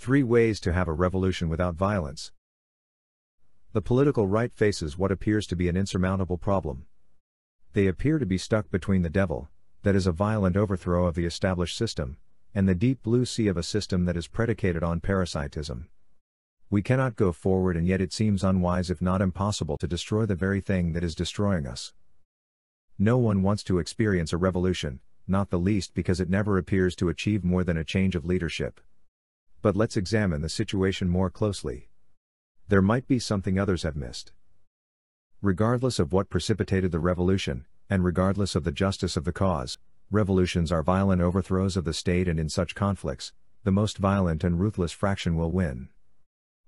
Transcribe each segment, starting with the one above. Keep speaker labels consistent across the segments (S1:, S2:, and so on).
S1: 3 ways to have a revolution without violence. The political right faces what appears to be an insurmountable problem. They appear to be stuck between the devil, that is a violent overthrow of the established system, and the deep blue sea of a system that is predicated on parasitism. We cannot go forward, and yet it seems unwise if not impossible to destroy the very thing that is destroying us. No one wants to experience a revolution, not the least because it never appears to achieve more than a change of leadership. But let's examine the situation more closely. There might be something others have missed. Regardless of what precipitated the revolution, and regardless of the justice of the cause, revolutions are violent overthrows of the state, and in such conflicts, the most violent and ruthless fraction will win.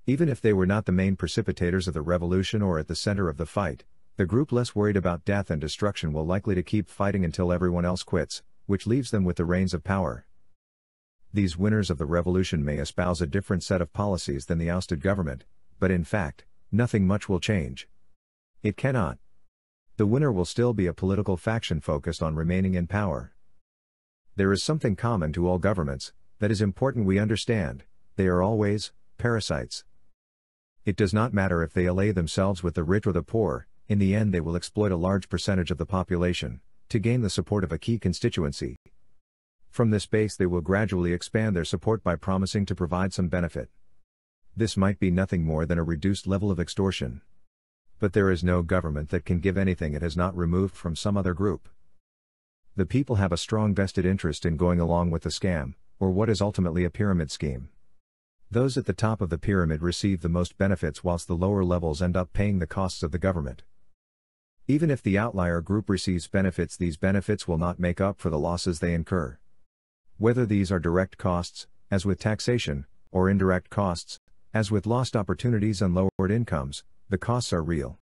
S1: Even if they were not the main precipitators of the revolution or at the center of the fight, the group less worried about death and destruction will likely to keep fighting until everyone else quits, which leaves them with the reins of power. These winners of the revolution may espouse a different set of policies than the ousted government, but in fact, nothing much will change. It cannot. The winner will still be a political faction focused on remaining in power. There is something common to all governments, that is important we understand: they are always parasites. It does not matter if they ally themselves with the rich or the poor, in the end they will exploit a large percentage of the population, to gain the support of a key constituency. From this base they will gradually expand their support by promising to provide some benefit. This might be nothing more than a reduced level of extortion. But there is no government that can give anything it has not removed from some other group. The people have a strong vested interest in going along with the scam, or what is ultimately a pyramid scheme. Those at the top of the pyramid receive the most benefits whilst the lower levels end up paying the costs of the government. Even if the outlier group receives benefits, these benefits will not make up for the losses they incur. Whether these are direct costs, as with taxation, or indirect costs, as with lost opportunities and lowered incomes, the costs are real.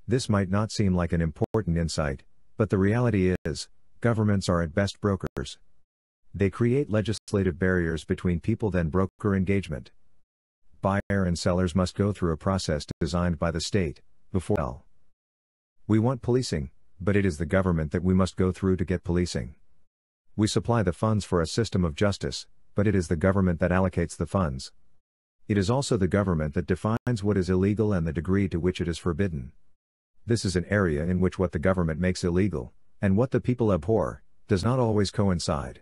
S1: This might not seem like an important insight, but the reality is, governments are at best brokers. They create legislative barriers between people, then broker engagement. Buyer and sellers must go through a process designed by the state, before. We want policing, but it is the government that we must go through to get policing. We supply the funds for a system of justice, but it is the government that allocates the funds. It is also the government that defines what is illegal and the degree to which it is forbidden. This is an area in which what the government makes illegal, and what the people abhor, does not always coincide.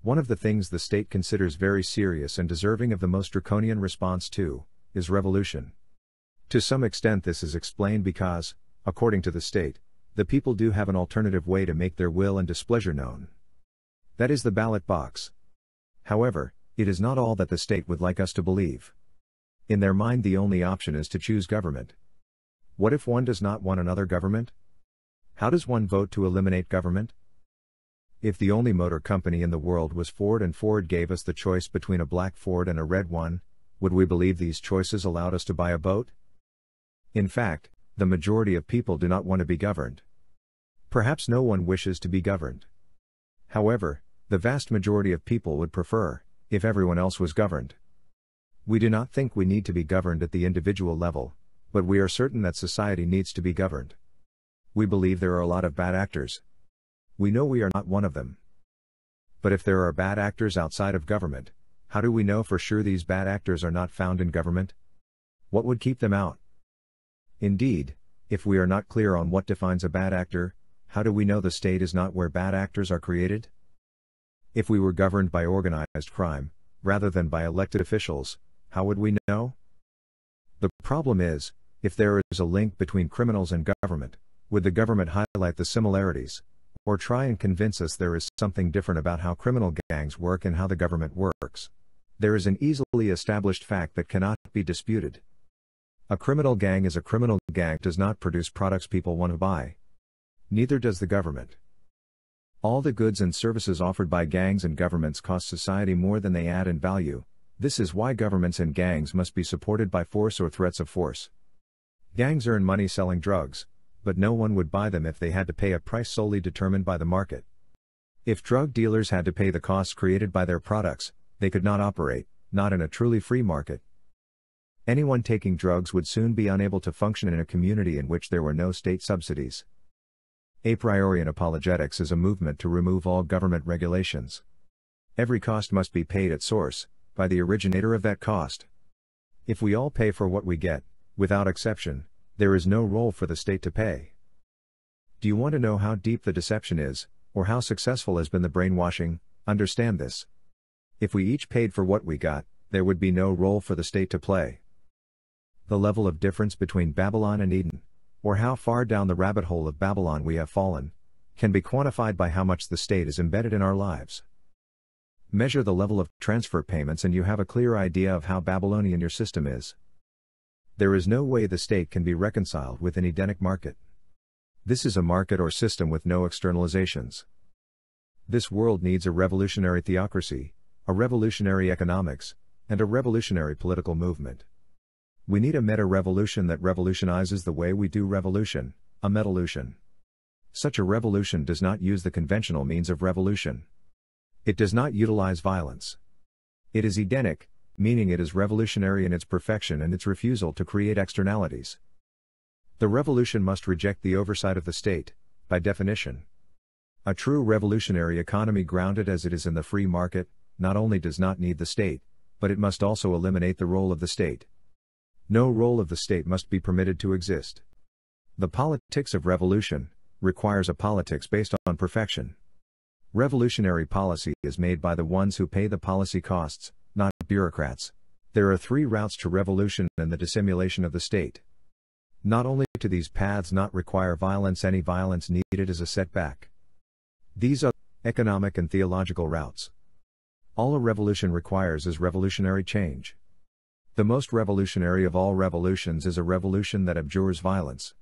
S1: One of the things the state considers very serious and deserving of the most draconian response to, is revolution. To some extent this is explained because, according to the state, the people do have an alternative way to make their will and displeasure known. That is the ballot box. However, it is not all that the state would like us to believe. In their mind the only option is to choose government. What if one does not want another government? How does one vote to eliminate government? If the only motor company in the world was Ford and Ford gave us the choice between a black Ford and a red one, would we believe these choices allowed us to buy a boat? In fact, the majority of people do not want to be governed. Perhaps no one wishes to be governed. However, the vast majority of people would prefer, if everyone else was governed. We do not think we need to be governed at the individual level, but we are certain that society needs to be governed. We believe there are a lot of bad actors. We know we are not one of them. But if there are bad actors outside of government, how do we know for sure these bad actors are not found in government? What would keep them out? Indeed, if we are not clear on what defines a bad actor, how do we know the state is not where bad actors are created? If we were governed by organized crime, rather than by elected officials, how would we know? The problem is, if there is a link between criminals and government, would the government highlight the similarities, or try and convince us there is something different about how criminal gangs work and how the government works? There is an easily established fact that cannot be disputed. A criminal gang is a criminal gang does not produce products people want to buy. Neither does the government. All the goods and services offered by gangs and governments cost society more than they add in value. This is why governments and gangs must be supported by force or threats of force. Gangs earn money selling drugs, but no one would buy them if they had to pay a price solely determined by the market. If drug dealers had to pay the costs created by their products, they could not operate, not in a truly free market. Anyone taking drugs would soon be unable to function in a community in which there were no state subsidies. A priori in apologetics is a movement to remove all government regulations. Every cost must be paid at source, by the originator of that cost. If we all pay for what we get, without exception, there is no role for the state to pay. Do you want to know how deep the deception is, or how successful has been the brainwashing? Understand this. If we each paid for what we got, there would be no role for the state to play. The level of difference between Babylon and Eden, or how far down the rabbit hole of Babylon we have fallen, can be quantified by how much the state is embedded in our lives. Measure the level of transfer payments and you have a clear idea of how Babylonian your system is. There is no way the state can be reconciled with an Edenic market. This is a market or system with no externalizations. This world needs a revolutionary theocracy, a revolutionary economics, and a revolutionary political movement. We need a meta-revolution that revolutionizes the way we do revolution, a metalution. Such a revolution does not use the conventional means of revolution. It does not utilize violence. It is Edenic, meaning it is revolutionary in its perfection and its refusal to create externalities. The revolution must reject the oversight of the state, by definition. A true revolutionary economy grounded as it is in the free market, not only does not need the state, but it must also eliminate the role of the state. No role of the state must be permitted to exist. The politics of revolution requires a politics based on perfection. Revolutionary policy is made by the ones who pay the policy costs, not bureaucrats. There are three routes to revolution and the dissimulation of the state. Not only do these paths not require violence, any violence needed is a setback. These are economic and theological routes. All a revolution requires is revolutionary change. The most revolutionary of all revolutions is a revolution that abjures violence.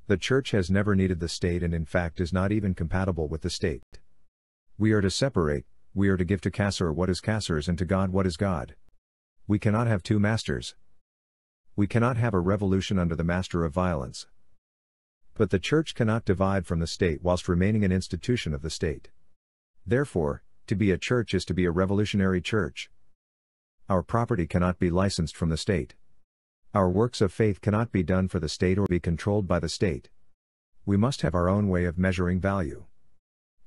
S1: The Church has never needed the state and in fact is not even compatible with the state. We are to separate, we are to give to Caesar what is Caesar's and to God what is God. We cannot have two masters. We cannot have a revolution under the master of violence. But the Church cannot divide from the state whilst remaining an institution of the state. Therefore, to be a church is to be a revolutionary church. Our property cannot be licensed from the state. Our works of faith cannot be done for the state or be controlled by the state. We must have our own way of measuring value.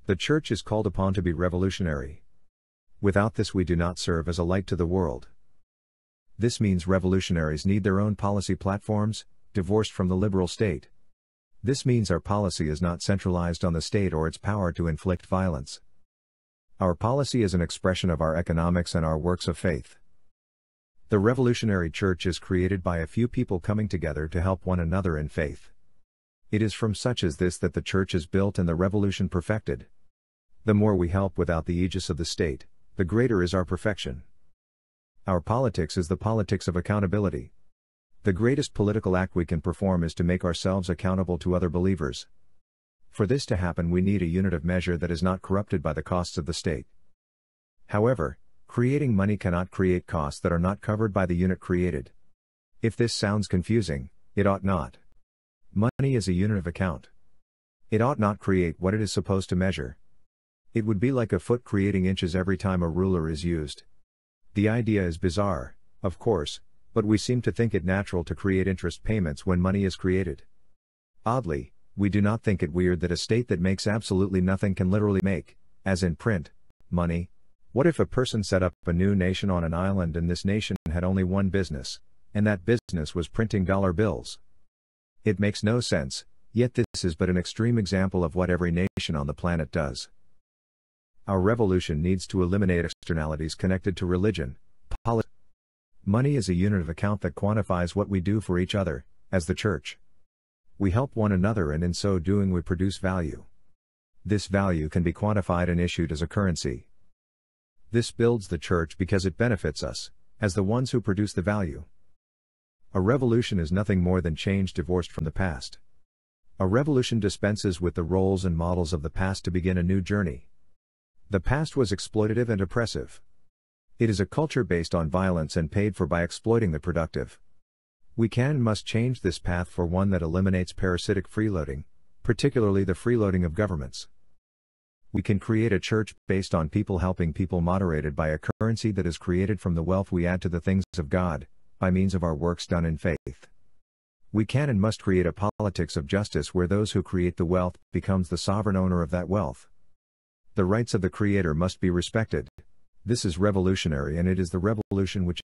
S1: The Church is called upon to be revolutionary. Without this we do not serve as a light to the world. This means revolutionaries need their own policy platforms, divorced from the liberal state. This means our policy is not centralized on the state or its power to inflict violence. Our policy is an expression of our economics and our works of faith. The revolutionary church is created by a few people coming together to help one another in faith. It is from such as this that the church is built and the revolution perfected. The more we help without the aegis of the state, the greater is our perfection. Our politics is the politics of accountability. The greatest political act we can perform is to make ourselves accountable to other believers. For this to happen we need a unit of measure that is not corrupted by the costs of the state. However, creating money cannot create costs that are not covered by the unit created. If this sounds confusing, it ought not. Money is a unit of account. It ought not create what it is supposed to measure. It would be like a foot creating inches every time a ruler is used. The idea is bizarre, of course, but we seem to think it natural to create interest payments when money is created. Oddly, we do not think it weird that a state that makes absolutely nothing can literally make, as in print, money. What if a person set up a new nation on an island and this nation had only one business, and that business was printing dollar bills? It makes no sense, yet this is but an extreme example of what every nation on the planet does. Our revolution needs to eliminate externalities connected to religion, politics. Money is a unit of account that quantifies what we do for each other, as the church. We help one another and in so doing we produce value. This value can be quantified and issued as a currency. This builds the church because it benefits us, as the ones who produce the value. A revolution is nothing more than change divorced from the past. A revolution dispenses with the roles and models of the past to begin a new journey. The past was exploitative and oppressive. It is a culture based on violence and paid for by exploiting the productive. We can and must change this path for one that eliminates parasitic freeloading, particularly the freeloading of governments. We can create a church based on people helping people, moderated by a currency that is created from the wealth we add to the things of God, by means of our works done in faith. We can and must create a politics of justice where those who create the wealth becomes the sovereign owner of that wealth. The rights of the Creator must be respected. This is revolutionary, and it is the revolution which